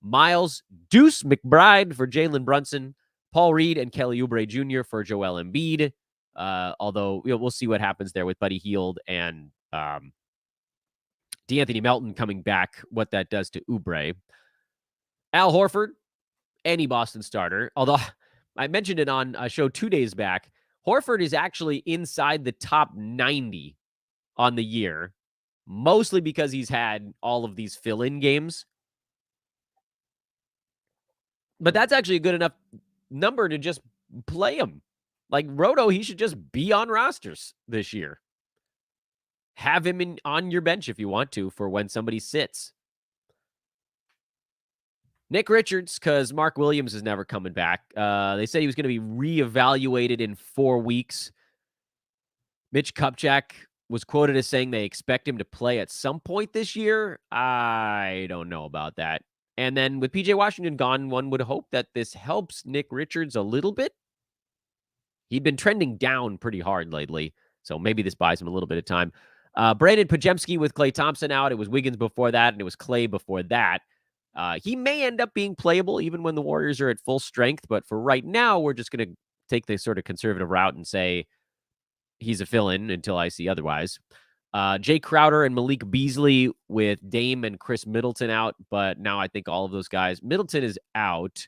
Miles Deuce McBride for Jalen Brunson. Paul Reed and Kelly Oubre Jr. for Joel Embiid. Although we'll see what happens there with Buddy Hield and DeAnthony Melton coming back, what that does to Oubre. Al Horford, any Boston starter. Although I mentioned it on a show 2 days back, Horford is actually inside the top 90 on the year, mostly because he's had all of these fill-in games. But that's actually a good enough number to just play him. Like Roto, he should just be on rosters this year. Have him on your bench if you want to for when somebody sits. Nick Richards, because Mark Williams is never coming back. They said he was going to be reevaluated in 4 weeks. Mitch Kupchak was quoted as saying they expect him to play at some point this year. I don't know about that. And then with PJ Washington gone, one would hope that this helps Nick Richards a little bit. He'd been trending down pretty hard lately, so maybe this buys him a little bit of time. Brandon Pajemski with Klay Thompson out. It was Wiggins before that, and it was Klay before that. He may end up being playable even when the Warriors are at full strength, but for right now, we're just going to take the sort of conservative route and say he's a fill-in until I see otherwise. Jay Crowder and Malik Beasley with Dame and Chris Middleton out, but now I think all of those guys, Middleton is out.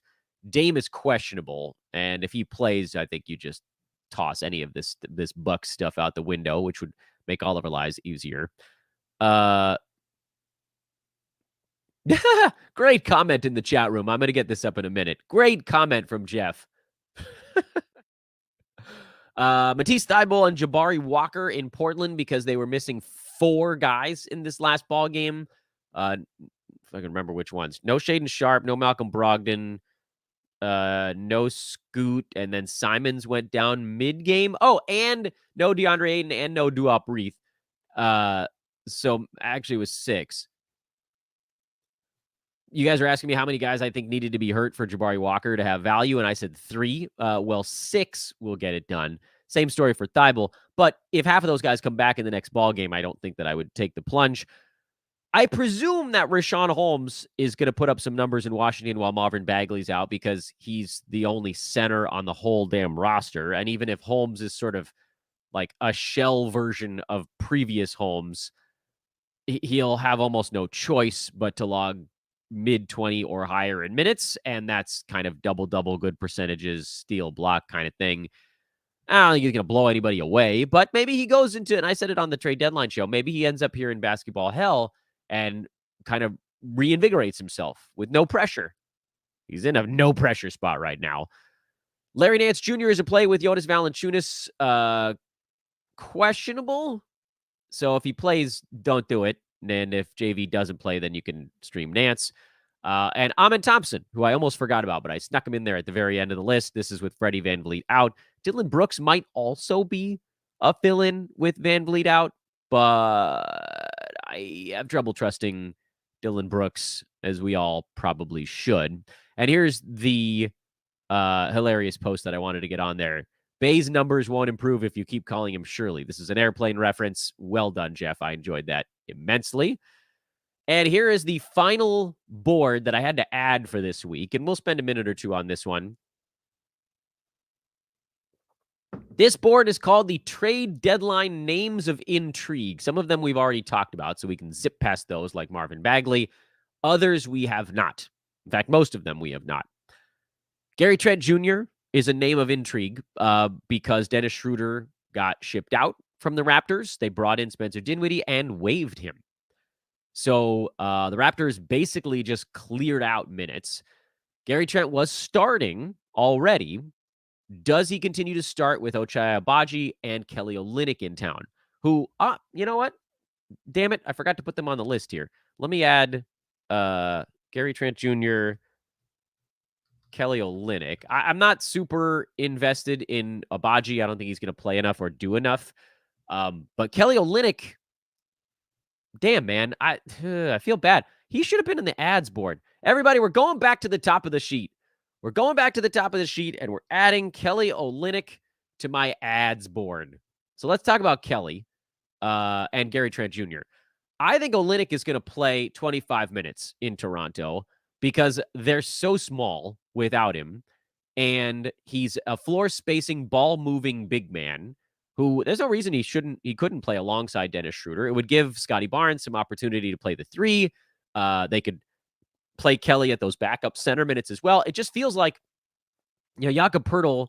Dame is questionable, and if he plays, I think you just toss any of this Bucks stuff out the window, which would make all of our lives easier. Great comment in the chat room. I'm going to get this up in a minute. Great comment from Jeff. Matisse Thybulle and Jabari Walker in Portland because they were missing 4 guys in this last ball game. If I can remember which ones. No Shaden Sharp, no Malcolm Brogdon. No Scoot, and then Simons went down mid-game. Oh, and no DeAndre Ayton and no Duop Reith. So actually it was 6. You guys are asking me how many guys I think needed to be hurt for Jabari Walker to have value, and I said 3. Well, 6 will get it done. Same story for Thibault. But if half of those guys come back in the next ball game, I don't think that I would take the plunge. I presume that Rashawn Holmes is going to put up some numbers in Washington while Marvin Bagley's out because he's the only center on the whole damn roster. And even if Holmes is sort of like a shell version of previous Holmes, he'll have almost no choice but to log mid 20 or higher in minutes. And that's kind of double good percentages, steal block kind of thing. I don't think he's going to blow anybody away, but maybe he goes into, and I said it on the trade deadline show, maybe he ends up here in basketball hell and kind of reinvigorates himself with no pressure. He's in a no pressure spot right now. Larry Nance Jr. is a play with Jonas Valanciunas. Questionable. So if he plays, don't do it. And if JV doesn't play, then you can stream Nance. And Amen Thompson, who I almost forgot about, but I snuck him in there at the very end of the list. This is with Freddie VanVleet out. Dylan Brooks might also be a fill-in with VanVleet out, but I have trouble trusting Dylan Brooks, as we all probably should. And here's the hilarious post that I wanted to get on there. Bay's numbers won't improve if you keep calling him Shirley. This is an airplane reference. Well done, Jeff. I enjoyed that immensely. And here is the final board that I had to add for this week, and we'll spend a minute or two on this one. This board is called the Trade Deadline Names of Intrigue. Some of them we've already talked about, so we can zip past those, like Marvin Bagley. Others we have not. In fact, most of them we have not. Gary Trent Jr. is a name of intrigue because Dennis Schroeder got shipped out from the Raptors. They brought in Spencer Dinwiddie and waived him. So the Raptors basically just cleared out minutes. Gary Trent was starting already. Does he continue to start with Ochai Agbaji and Kelly Olynyk in town? Who, you know what? Damn it, I forgot to put them on the list here. Let me add Gary Trent Jr., Kelly Olynyk. I'm not super invested in Agbaji. I don't think he's going to play enough or do enough. But Kelly Olynyk, damn, man, I feel bad. He should have been in the ads board. Everybody, we're going back to the top of the sheet. We're going back to the top of the sheet, and we're adding Kelly Olynyk to my ads board. So let's talk about Kelly and Gary Trent Jr. I think Olynyk is going to play 25 minutes in Toronto because they're so small without him, and he's a floor-spacing, ball-moving big man who there's no reason he couldn't play alongside Dennis Schroeder. It would give Scotty Barnes some opportunity to play the 3. They could play Kelly at those backup center minutes as well. It just feels like, Jakob Poeltl,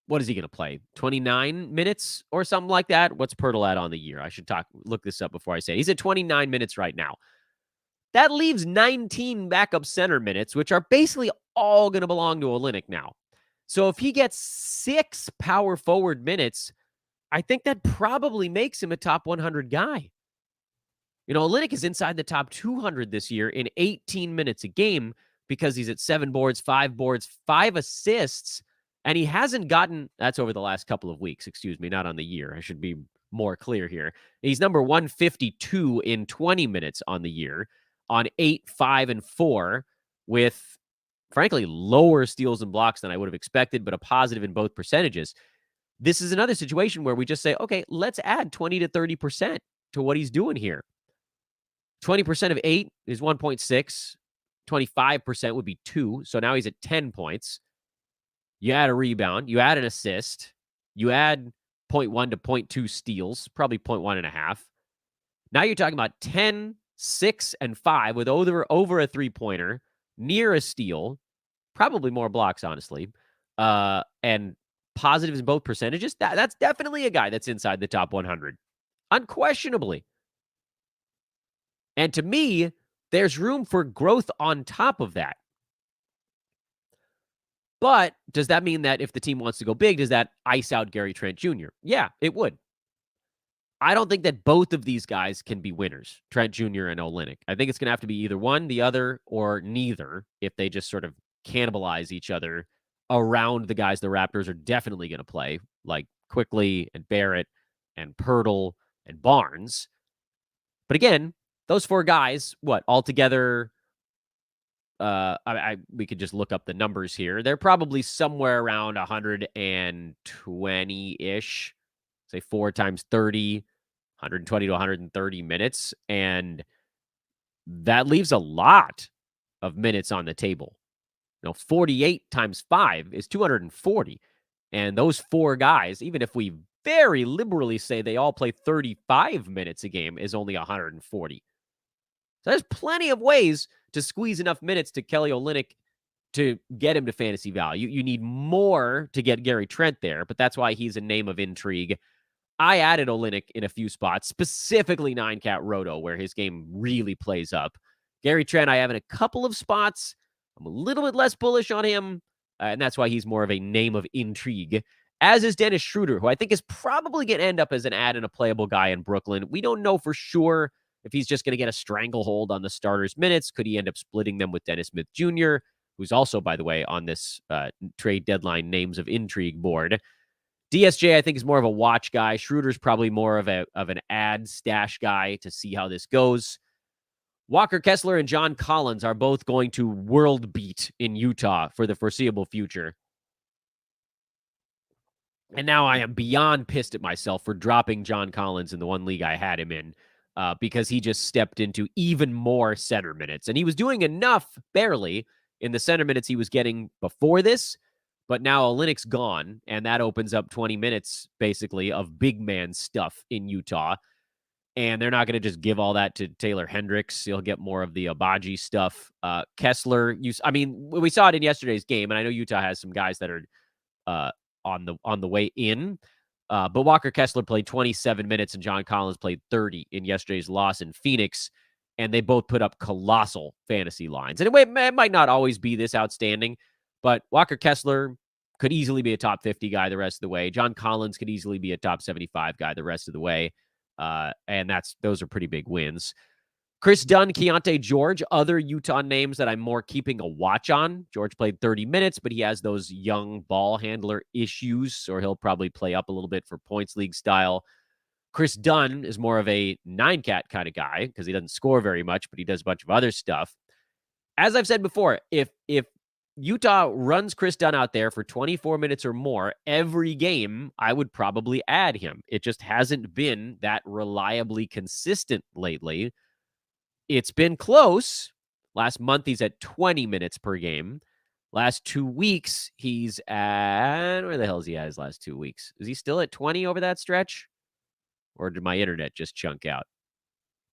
what is he going to play? 29 minutes or something like that? What's Poeltl at on the year? I should look this up before I say it. He's at 29 minutes right now. That leaves 19 backup center minutes, which are basically all going to belong to Olynyk now. So if he gets 6 power forward minutes, I think that probably makes him a top 100 guy. Olynyk is inside the top 200 this year in 18 minutes a game because he's at 7 boards, 5 boards, 5 assists, and he hasn't gotten, that's over the last couple of weeks, excuse me, not on the year. I should be more clear here. He's number 152 in 20 minutes on the year on 8, 5, and 4 with, frankly, lower steals and blocks than I would have expected, but a positive in both percentages. This is another situation where we just say, okay, let's add 20 to 30% to what he's doing here. 20% of 8 is 1.6. 25% would be 2. So now he's at 10 points. You add a rebound. You add an assist. You add 0.1 to 0.2 steals, probably 0.1.5. Now you're talking about 10, 6, and 5 with over a three-pointer, near a steal, probably more blocks, honestly, and positives in both percentages. That's definitely a guy that's inside the top 100. Unquestionably. And to me, there's room for growth on top of that. But does that mean that if the team wants to go big, does that ice out Gary Trent Jr.? Yeah, it would. I don't think that both of these guys can be winners, Trent Jr. and Olynyk. I think it's going to have to be either one, the other, or neither if they just sort of cannibalize each other around the guys the Raptors are definitely going to play, like Quickly and Barrett and Pirtle and Barnes. But again, those four guys, what, altogether, we could just look up the numbers here. They're probably somewhere around 120-ish, say 4 times 30, 120 to 130 minutes. And that leaves a lot of minutes on the table. 48 times 5 is 240. And those four guys, even if we very liberally say they all play 35 minutes a game, is only 140. So there's plenty of ways to squeeze enough minutes to Kelly Olynyk to get him to fantasy value. You need more to get Gary Trent there, but that's why he's a name of intrigue. I added Olynyk in a few spots, specifically 9-cat roto, where his game really plays up. Gary Trent, I have in a couple of spots. I'm a little bit less bullish on him, and that's why he's more of a name of intrigue, as is Dennis Schroeder, who I think is probably going to end up as an add and a playable guy in Brooklyn. We don't know for sure if he's just going to get a stranglehold on the starters' minutes. Could he end up splitting them with Dennis Smith Jr., who's also, by the way, on this trade deadline names of intrigue board? DSJ, I think, is more of a watch guy. Schroeder's probably more of an ad stash guy to see how this goes. Walker Kessler and John Collins are both going to world beat in Utah for the foreseeable future. And now I am beyond pissed at myself for dropping John Collins in the one league I had him in because he just stepped into even more center minutes. And he was doing enough, barely, in the center minutes he was getting before this. But now Olynyk's gone, and that opens up 20 minutes, basically, of big man stuff in Utah. And they're not going to just give all that to Taylor Hendricks. He'll get more of the Abaji stuff. Kessler, we saw it in yesterday's game, and I know Utah has some guys that are on the way in. But Walker Kessler played 27 minutes, and John Collins played 30 in yesterday's loss in Phoenix. And they both put up colossal fantasy lines. And it might not always be this outstanding, but Walker Kessler could easily be a top 50 guy the rest of the way. John Collins could easily be a top 75 guy the rest of the way. And those are pretty big wins. Chris Dunn, Keontae George, other Utah names that I'm more keeping a watch on. George played 30 minutes, but he has those young ball handler issues, or he'll probably play up a little bit for points league style. Chris Dunn is more of a 9-cat kind of guy because he doesn't score very much, but he does a bunch of other stuff. As I've said before, if Utah runs Chris Dunn out there for 24 minutes or more every game, I would probably add him. It just hasn't been that reliably consistent lately. It's been close. Last month, he's at 20 minutes per game. Last 2 weeks, he's at... Where the hell is he at his last 2 weeks? Is he still at 20 over that stretch? Or did my internet just chunk out?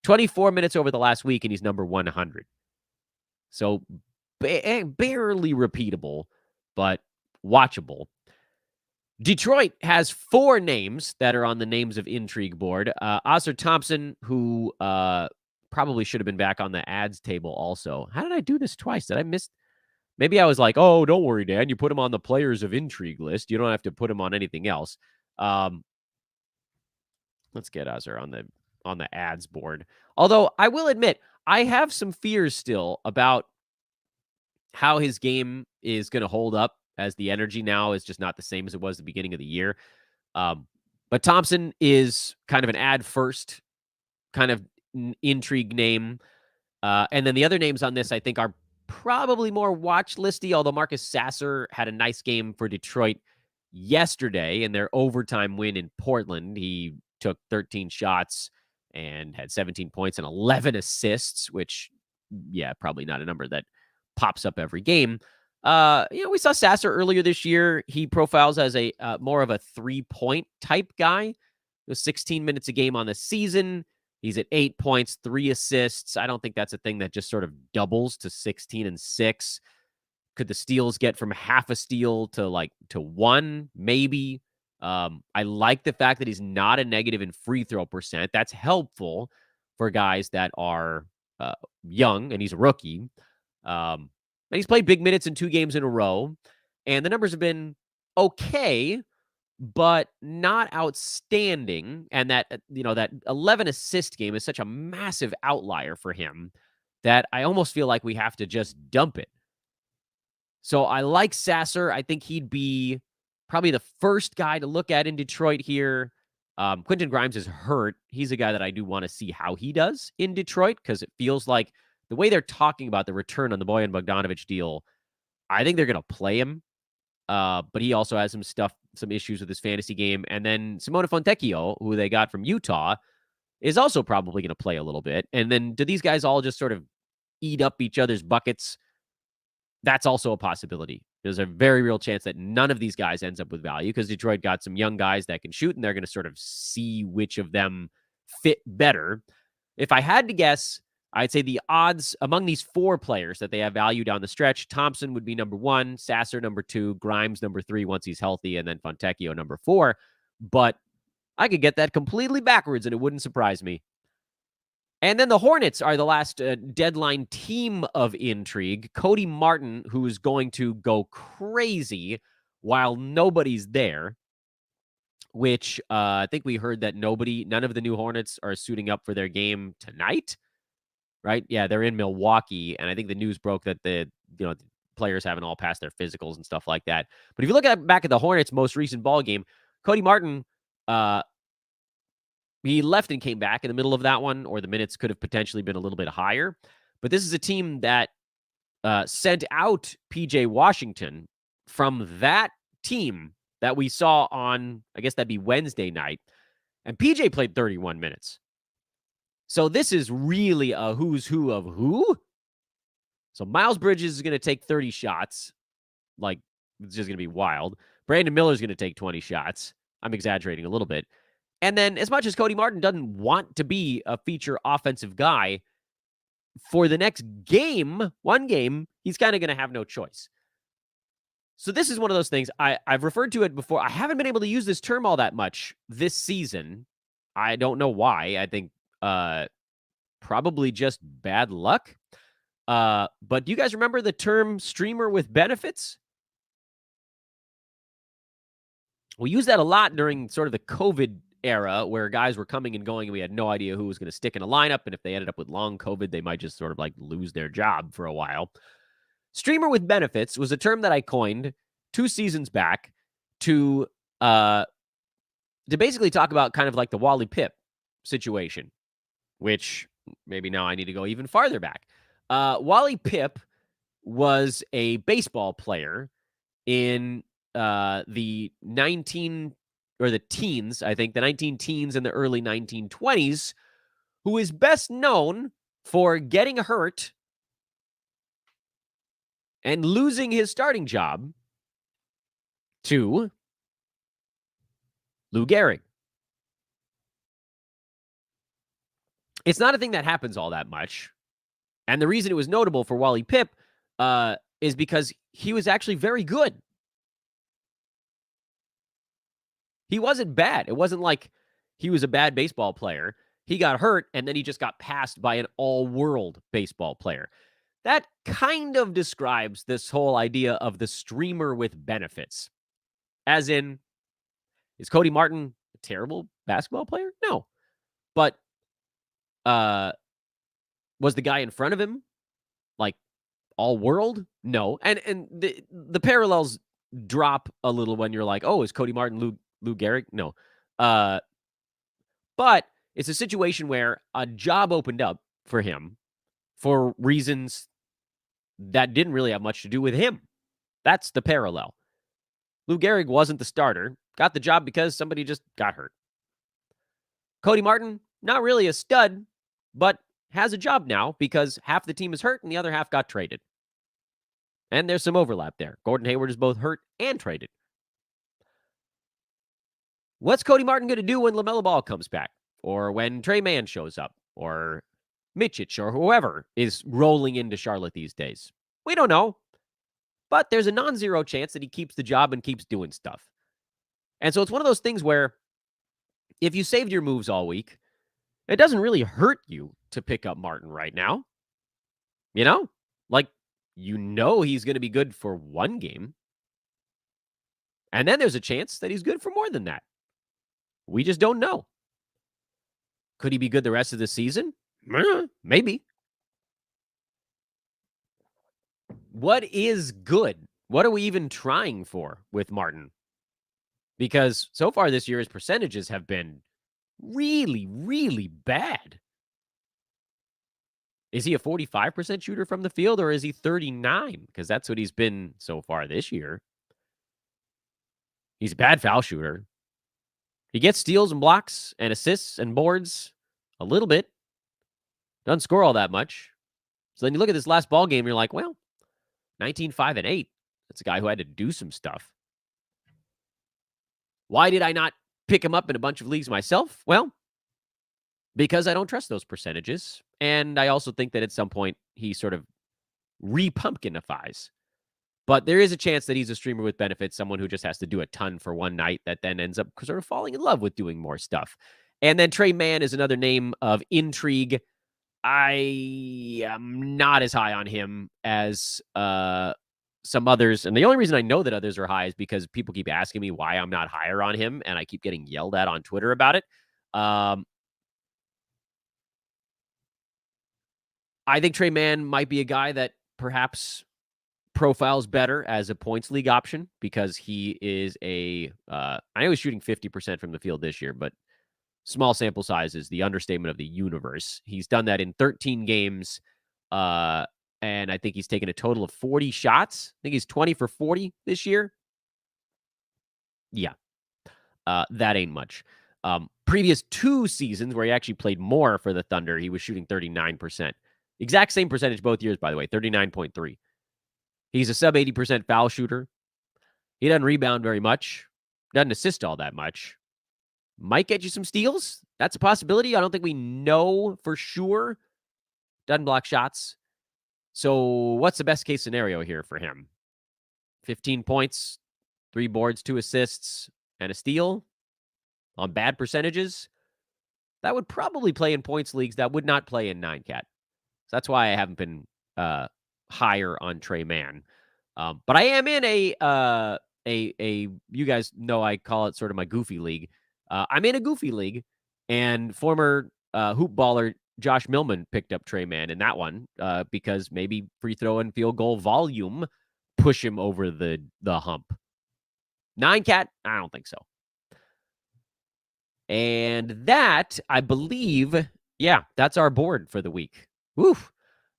24 minutes over the last week, and he's number 100. So barely repeatable, but watchable. Detroit has 4 names that are on the names of intrigue board. Oscar Thompson, who probably should have been back on the ads table also. How did I do this twice? Did I miss? Maybe I was like, oh, don't worry, Dan. You put him on the players of intrigue list. You don't have to put him on anything else. Let's get Oscar on the ads board. Although I will admit, I have some fears still about how his game is going to hold up, as the energy now is just not the same as it was at the beginning of the year. But Thompson is kind of an ad first kind of intrigue name. And then the other names on this, I think, are probably more watch listy, although Marcus Sasser had a nice game for Detroit yesterday in their overtime win in Portland. He took 13 shots and had 17 points and 11 assists, which, yeah, probably not a number that pops up every game. We saw Sasser earlier this year. He profiles as a more of a 3-point type guy. It was 16 minutes a game on the season. He's at 8 points, 3 assists. I don't think that's a thing that just sort of doubles to 16 and 6. Could the steals get from half a steal to 1? Maybe. I like the fact that he's not a negative in free throw percent. That's helpful for guys that are young, and he's a rookie. And he's played big minutes in 2 games in a row, and the numbers have been okay, but not outstanding. And that 11 assist game is such a massive outlier for him that I almost feel like we have to just dump it. So I like Sasser. I think he'd be probably the first guy to look at in Detroit here. Quentin Grimes is hurt. He's a guy that I do want to see how he does in Detroit because it feels like the way they're talking about the return on the Boyan Bogdanovic deal, I think they're going to play him. But he also has some issues with his fantasy game. And then Simone Fontecchio, who they got from Utah, is also probably going to play a little bit. And then do these guys all just sort of eat up each other's buckets? That's also a possibility. There's a very real chance that none of these guys ends up with value because Detroit got some young guys that can shoot, and they're going to sort of see which of them fit better. If I had to guess, I'd say the odds among these four players that they have value down the stretch, Thompson would be number one, Sasser number two, Grimes number three once he's healthy, and then Fontecchio number four. But I could get that completely backwards, and it wouldn't surprise me. And then the Hornets are the last deadline team of intrigue. Cody Martin, who is going to go crazy while nobody's there, which I think we heard that none of the new Hornets are suiting up for their game tonight, right? Yeah, they're in Milwaukee, and I think the news broke that the players haven't all passed their physicals and stuff like that. But if you look back at the Hornets' most recent ball game, Cody Martin, he left and came back in the middle of that one, or the minutes could have potentially been a little bit higher. But this is a team that sent out PJ Washington from that team that we saw on, I guess that'd be Wednesday night. And PJ played 31 minutes. So this is really a who's who of who. So Miles Bridges is going to take 30 shots. Like, it's just going to be wild. Brandon Miller's going to take 20 shots. I'm exaggerating a little bit. And then as much as Cody Martin doesn't want to be a feature offensive guy, for the next one game, he's kind of going to have no choice. So this is one of those things. I've referred to it before. I haven't been able to use this term all that much this season. I don't know why. I think probably just bad luck. But do you guys remember the term streamer with benefits? We used that a lot during sort of the COVID era where guys were coming and going and we had no idea who was going to stick in a lineup. And if they ended up with long COVID, they might just sort of like lose their job for a while. Streamer with benefits was a term that I coined 2 seasons back to basically talk about kind of like the Wally Pipp situation, which maybe now I need to go even farther back. Wally Pipp was a baseball player in the 19 or the teens, I think, the 19 teens and the early 1920s, who is best known for getting hurt and losing his starting job to Lou Gehrig. It's not a thing that happens all that much. And the reason it was notable for Wally Pipp is because he was actually very good. He wasn't bad. It wasn't like he was a bad baseball player. He got hurt, and then he just got passed by an all-world baseball player. That kind of describes this whole idea of the streamer with benefits. As in, is Cody Martin a terrible basketball player? No. But was the guy in front of him like all-world? No. And the parallels drop a little when you're like, oh, is Cody Martin Lou Gehrig? No. But it's a situation where a job opened up for him for reasons that didn't really have much to do with him. That's the parallel. Lou Gehrig wasn't the starter, got the job because somebody just got hurt. Cody Martin, not really a stud, but has a job now because half the team is hurt and the other half got traded. And there's some overlap there. Gordon Hayward is both hurt and traded. What's Cody Martin going to do when LaMelo Ball comes back? Or when Trey Mann shows up? Or Mitchich or whoever is rolling into Charlotte these days? We don't know. But there's a non-zero chance that he keeps the job and keeps doing stuff. And so it's one of those things where if you saved your moves all week, it doesn't really hurt you to pick up Martin right now. You know? Like, you know he's going to be good for one game. And then there's a chance that he's good for more than that. We just don't know. Could he be good the rest of the season? Maybe. What is good What are we even trying for with Martin? Because so far this year, his percentages have been really, really bad. Is he a 45% shooter from the field, or is he 39? Because that's what he's been so far this year. He's a bad foul shooter. He gets steals and blocks and assists and boards a little bit. Doesn't score all that much. So then you look at this last ball game, and you're like, well, 19, 5, and 8. That's a guy who had to do some stuff. Why did I not pick him up in a bunch of leagues myself? Well, because I don't trust those percentages. And I also think that at some point he sort of re-pumpkinifies. But there is a chance that he's a streamer with benefits, someone who just has to do a ton for one night that then ends up sort of falling in love with doing more stuff. And then Trey Mann is another name of intrigue. I am not as high on him as some others. And the only reason I know that others are high is because people keep asking me why I'm not higher on him, and I keep getting yelled at on Twitter about it. I think Trey Mann might be a guy that perhaps profiles better as a points league option because he is I know he's shooting 50% from the field this year, but small sample size is the understatement of the universe. He's done that in 13 games, and I think he's taken a total of 40 shots. I think he's 20 for 40 this year. Yeah, that ain't much. Previous 2 seasons where he actually played more for the Thunder, he was shooting 39%. Exact same percentage both years, by the way, 39.3. He's a sub 80% foul shooter. He doesn't rebound very much. Doesn't assist all that much. Might get you some steals. That's a possibility. I don't think we know for sure. Doesn't block shots. So what's the best case scenario here for him? 15 points, 3 boards, 2 assists, and a steal on bad percentages. That would probably play in points leagues. That would not play in 9-cat. So that's why I haven't been higher on Trey Mann. But I am in a you guys know I call it sort of my goofy league. I'm in a goofy league, and former hoop baller Josh Millman picked up Trey Mann in that one because maybe free throw and field goal volume push him over the hump. 9-cat, I don't think so. And that, I believe, yeah, that's our board for the week. Woof.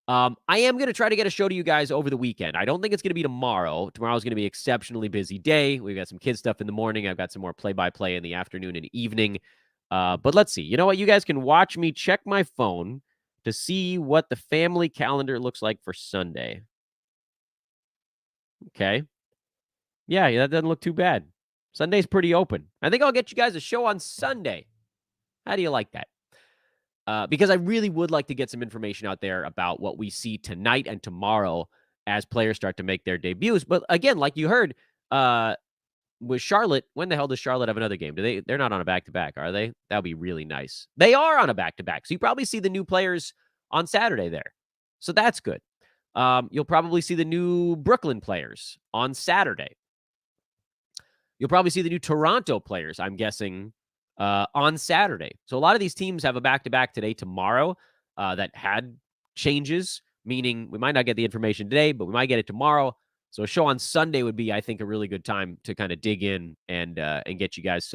I am going to try to get a show to you guys over the weekend. I don't think it's going to be tomorrow. Tomorrow's going to be an exceptionally busy day. We've got some kid stuff in the morning. I've got some more play-by-play in the afternoon and evening. But let's see. You know what? You guys can watch me check my phone to see what the family calendar looks like for Sunday. Okay. Yeah, that doesn't look too bad. Sunday's pretty open. I think I'll get you guys a show on Sunday. How do you like that? Because I really would like to get some information out there about what we see tonight and tomorrow as players start to make their debuts. But again, like you heard, with Charlotte, when the hell does Charlotte have another game? They're not on a back-to-back, are they? That would be really nice. They are on a back-to-back. So you probably see the new players on Saturday there. So that's good. You'll probably see the new Brooklyn players on Saturday. You'll probably see the new Toronto players, I'm guessing, on Saturday. So a lot of these teams have a back-to-back today, tomorrow, that had changes, meaning we might not get the information today, but we might get it tomorrow. So a show on Sunday would be, I think, a really good time to kind of dig in and get you guys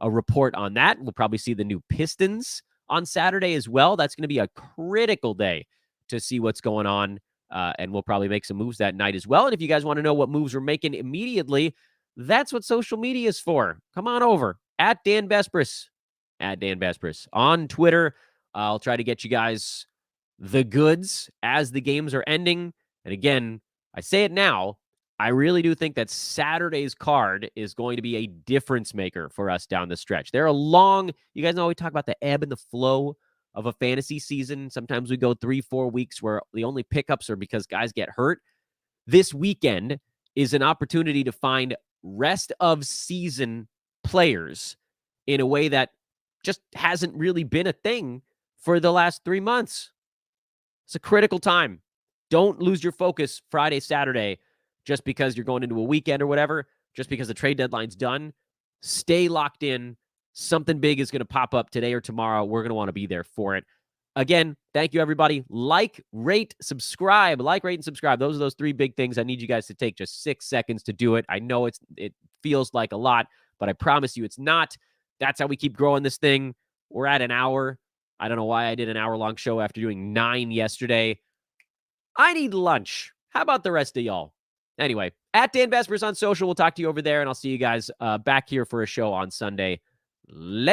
a report on that. We'll probably see the new Pistons on Saturday as well. That's going to be a critical day to see what's going on, and we'll probably make some moves that night as well. And if you guys want to know what moves we're making immediately, that's what social media is for. Come on over. At Dan Bespris on Twitter. I'll try to get you guys the goods as the games are ending. And again, I say it now, I really do think that Saturday's card is going to be a difference maker for us down the stretch. You guys know we talk about the ebb and the flow of a fantasy season. Sometimes we go 3-4 weeks where the only pickups are because guys get hurt. This weekend is an opportunity to find rest of season players in a way that just hasn't really been a thing for the last 3 months. It's a critical time. Don't lose your focus Friday, Saturday, just because you're going into a weekend or whatever, just because the trade deadline's done. Stay locked in. Something big is going to pop up today or tomorrow. We're going to want to be there for it. Again, thank you, everybody. Like, rate, subscribe. Like, rate, and subscribe. Those are those 3 big things. I need you guys to take just 6 seconds to do it. I know it feels like a lot, but I promise you it's not. That's how we keep growing this thing. We're at an hour. I don't know why I did an hour-long show after doing 9 yesterday. I need lunch. How about the rest of y'all? Anyway, at Dan Vespers on social. We'll talk to you over there, and I'll see you guys back here for a show on Sunday. Later.